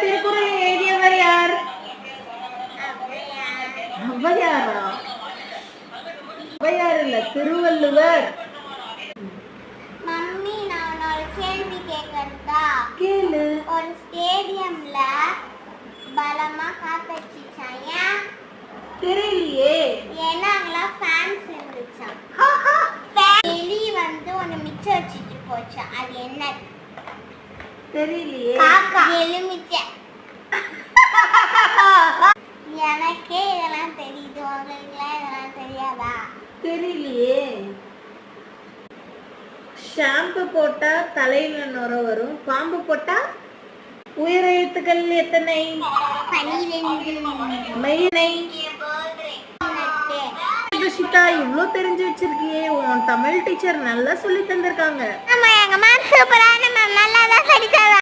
திருக்குறளை எழுதியவர் யார்? ஔவையாரா? ஔவையார் இல்ல, திருவள்ளுவர். மம்மி, நான் ஒரு கேள்வி கேட்கறதா? கேளு. ஒரு ஸ்டேடியம்ல பலமா காத்தடிச்சா ஏன்? தெரியலையே. ஏன்னா அங்கெல்லாம் ஃபேன்ஸ் இருந்துச்சாம். எலி வந்து ஒன்னு மிச்சம் வச்சுட்டு போச்சு, அது என்ன? தெரியலையே. காக்கா. எலுமிச்சை. எனக்கே இதெல்லாம் தெரியுது, உங்களுக்குலாம் இதெல்லாம் தெரியாதா? தெரியலையே. ஷாம்பு போட்டா தலையில நுர வரும், பாம்பு போட்டா? உயிர் எழுத்துக்கள் எத்தனை? 12. மெயினை சுஷிதா, இவ்ளோ தெரிஞ்சு வச்சிருக்கியே. உன் தமிழ் டீச்சர் நல்லா சொல்லி தந்திருக்காங்க. ஆமா, எங்க மேம் சூப்பரான மேம், நல்லா தான் சொல்லி தருவாங்க.